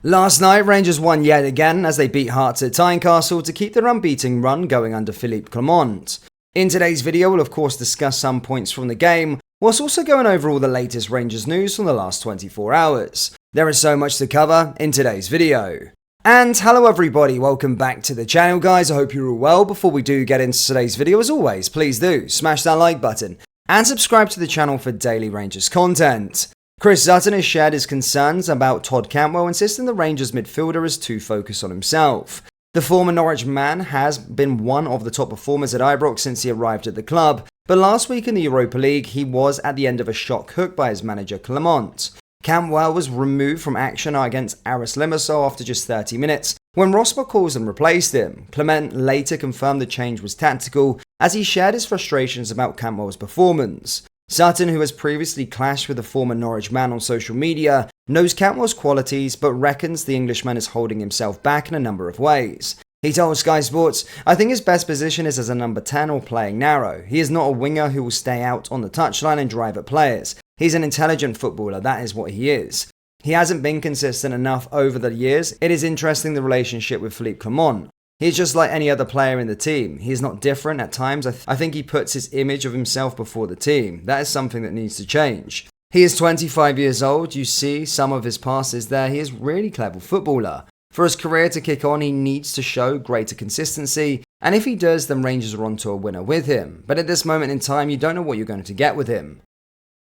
Last night, Rangers won yet again as they beat Hearts at Tynecastle to keep their unbeaten run going under Philippe Clement. In today's video, we'll of course discuss some points from the game, whilst also going over all the latest Rangers news from the last 24 hours. There is so much to cover in today's video. And hello everybody, welcome back to the channel guys, I hope you're all well. Before we do get into today's video, as always, please do smash that like button and subscribe to the channel for daily Rangers content. Chris Sutton has shared his concerns about Todd Cantwell, insisting the Rangers midfielder is too focused on himself. The former Norwich man has been one of the top performers at Ibrox since he arrived at the club, but last week in the Europa League he was at the end of a shock hook by his manager Clement. Cantwell was removed from action against Aris Limassol after just 30 minutes, when Ross McCausland replaced him. Clement later confirmed the change was tactical, as he shared his frustrations about Cantwell's performance. Sutton, who has previously clashed with the former Norwich man on social media, knows Cantwell's qualities but reckons the Englishman is holding himself back in a number of ways. He told Sky Sports, "I think his best position is as a number 10 or playing narrow. He is not a winger who will stay out on the touchline and drive at players. He's an intelligent footballer, that is what he is. He hasn't been consistent enough over the years. It is interesting the relationship with Philippe Clement. He's just like any other player in the team. He's not different at times. I think he puts his image of himself before the team. That is something that needs to change. He is 25 years old. You see some of his passes there. He is a really clever footballer. For his career to kick on, he needs to show greater consistency. And if he does, then Rangers are on to a winner with him. But at this moment in time, you don't know what you're going to get with him."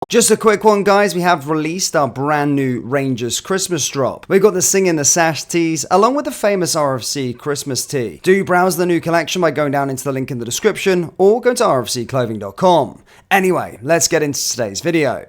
Just a quick one guys, we have released our brand new Rangers Christmas drop. We've got the Sing in the Sash tees, along with the famous RFC Christmas tee. Do browse the new collection by going down into the link in the description, or go to rfcclothing.com. Anyway, let's get into today's video.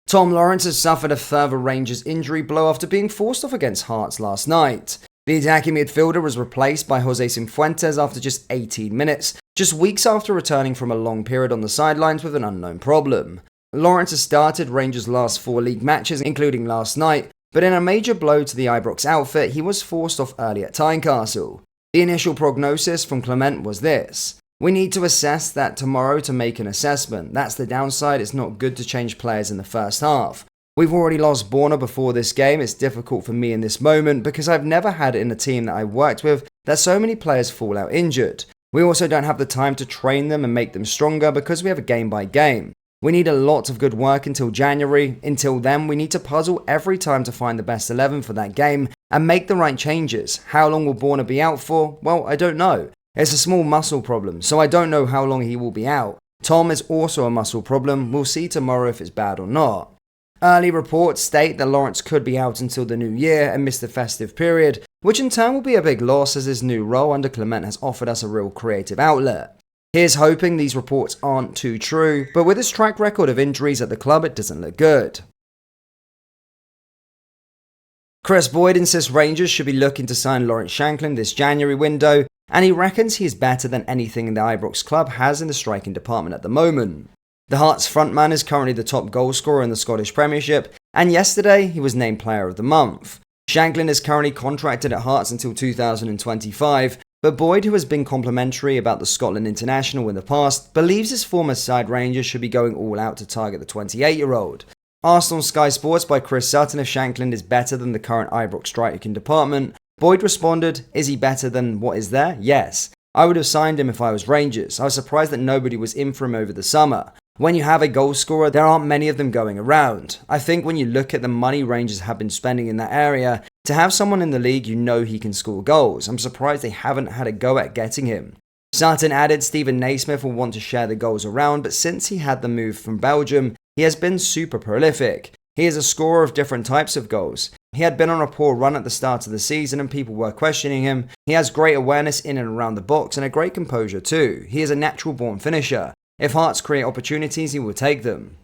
Tom Lawrence has suffered a further Rangers injury blow after being forced off against Hearts last night. The attacking midfielder was replaced by Jose Cifuentes after just 18 minutes, just weeks after returning from a long period on the sidelines with an unknown problem. Lawrence has started Rangers' last 4 league matches, including last night, but in a major blow to the Ibrox outfit, he was forced off early at Tynecastle. The initial prognosis from Clement was this: "We need to assess that tomorrow to make an assessment. That's the downside. It's not good to change players in the first half. We've already lost Borna before this game. It's difficult for me in this moment because I've never had it in a team that I've worked with that so many players fall out injured. We also don't have the time to train them and make them stronger because we have a game by game. We need a lot of good work until January. Until then, we need to puzzle every time to find the best 11 for that game and make the right changes. How long will Borna be out for? Well, I don't know. It's a small muscle problem, so I don't know how long he will be out. Tom is also a muscle problem. We'll see tomorrow if it's bad or not." Early reports state that Lawrence could be out until the new year and miss the festive period, which in turn will be a big loss as his new role under Clement has offered us a real creative outlet. Here's hoping these reports aren't too true, but with his track record of injuries at the club, it doesn't look good. Chris Boyd insists Rangers should be looking to sign Lawrence Shanklin this January window, and he reckons he is better than anything the Ibrox club has in the striking department at the moment. The Hearts frontman is currently the top goal scorer in the Scottish Premiership, and yesterday he was named Player of the Month. Shanklin is currently contracted at Hearts until 2025, but Boyd, who has been complimentary about the Scotland international in the past, believes his former side Rangers should be going all out to target the 28-year-old. Asked on Sky Sports by Chris Sutton if Shanklin is better than the current Ibrox striking department, Boyd responded, "Is he better than what is there? Yes. I would have signed him if I was Rangers. I was surprised that nobody was in for him over the summer. When you have a goal scorer, there aren't many of them going around. I think when you look at the money Rangers have been spending in that area, to have someone in the league you know he can score goals, I'm surprised they haven't had a go at getting him." Sutton added Stephen Naismith will want to share the goals around, but since he had the move from Belgium, he has been super prolific. He is a scorer of different types of goals. He had been on a poor run at the start of the season and people were questioning him. He has great awareness in and around the box and a great composure too. He is a natural born finisher. If Hearts create opportunities, he will take them.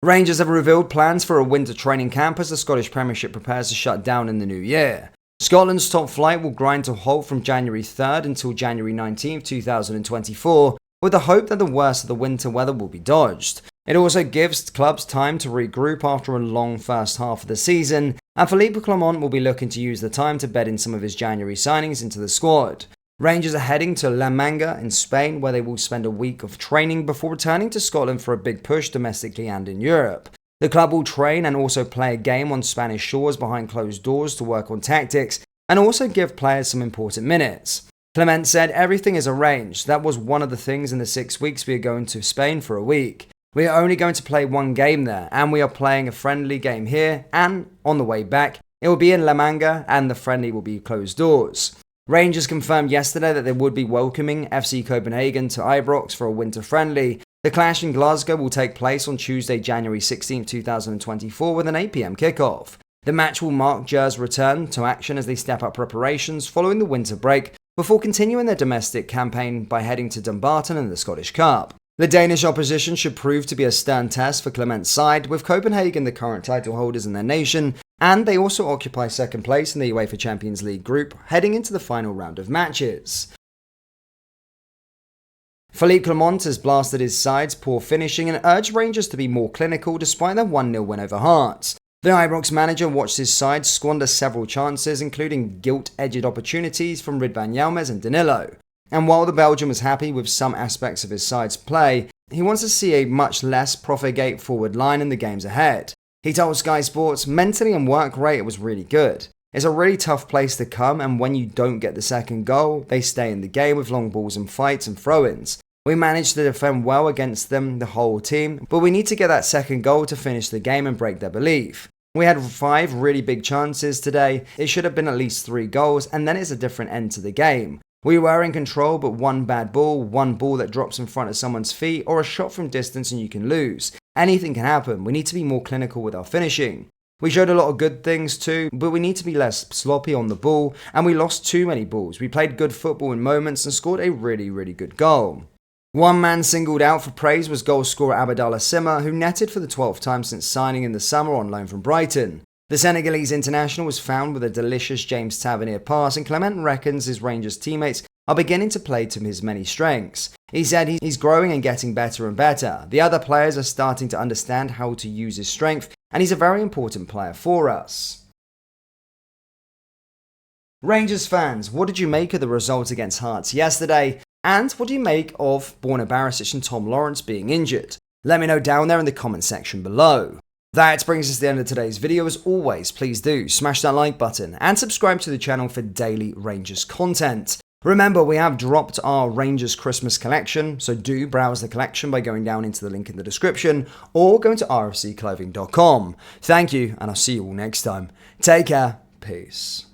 Rangers have revealed plans for a winter training camp as the Scottish Premiership prepares to shut down in the new year. Scotland's top flight will grind to a halt from January 3rd until January 19th, 2024, with the hope that the worst of the winter weather will be dodged. It also gives clubs time to regroup after a long first half of the season, and Philippe Clement will be looking to use the time to bed in some of his January signings into the squad. Rangers are heading to La Manga in Spain, where they will spend a week of training before returning to Scotland for a big push domestically and in Europe. The club will train and also play a game on Spanish shores behind closed doors to work on tactics and also give players some important minutes. Clement said everything is arranged. That was one of the things in the 6 weeks we are going to Spain for a week. We are only going to play one game there, and we are playing a friendly game here, and on the way back, it will be in La Manga, and the friendly will be closed doors. Rangers confirmed yesterday that they would be welcoming FC Copenhagen to Ibrox for a winter friendly. The clash in Glasgow will take place on Tuesday, January 16, 2024, with an 8 p.m. kickoff. The match will mark Djur's return to action as they step up preparations following the winter break, before continuing their domestic campaign by heading to Dumbarton in the Scottish Cup. The Danish opposition should prove to be a stern test for Clement's side, with Copenhagen the current title holders in their nation, and they also occupy second place in the UEFA Champions League group, heading into the final round of matches. Philippe Clement has blasted his side's poor finishing and urged Rangers to be more clinical despite their 1-0 win over Hearts. The Ibrox manager watched his side squander several chances, including gilt-edged opportunities from Ridvan Yilmaz and Danilo. And while the Belgian was happy with some aspects of his side's play, he wants to see a much less profligate forward line in the games ahead. He told Sky Sports, mentally and work rate it was really good. It's a really tough place to come, and when you don't get the second goal, they stay in the game with long balls and fights and throw-ins. We managed to defend well against them, the whole team, but we need to get that second goal to finish the game and break their belief. We had 5 really big chances today. It should have been at least 3 goals, and then it's a different end to the game. We were in control, but one bad ball, one ball that drops in front of someone's feet, or a shot from distance and you can lose. Anything can happen. We need to be more clinical with our finishing. We showed a lot of good things too, but we need to be less sloppy on the ball, and we lost too many balls. We played good football in moments and scored a really good goal. One man singled out for praise was goal scorer Abdallah Sima, who netted for the 12th time since signing in the summer on loan from Brighton. The Senegalese international was found with a delicious James Tavernier pass, and Clement reckons his Rangers teammates are beginning to play to his many strengths. He said he's growing and getting better and better. The other players are starting to understand how to use his strength, and he's a very important player for us. Rangers fans, what did you make of the result against Hearts yesterday? And what do you make of Borna Barisic and Tom Lawrence being injured? Let me know down there in the comment section below. That brings us to the end of today's video. As always, please do smash that like button and subscribe to the channel for daily Rangers content. Remember, we have dropped our Rangers Christmas collection, so do browse the collection by going down into the link in the description or going to rfcclothing.com. Thank you, and I'll see you all next time. Take care. Peace.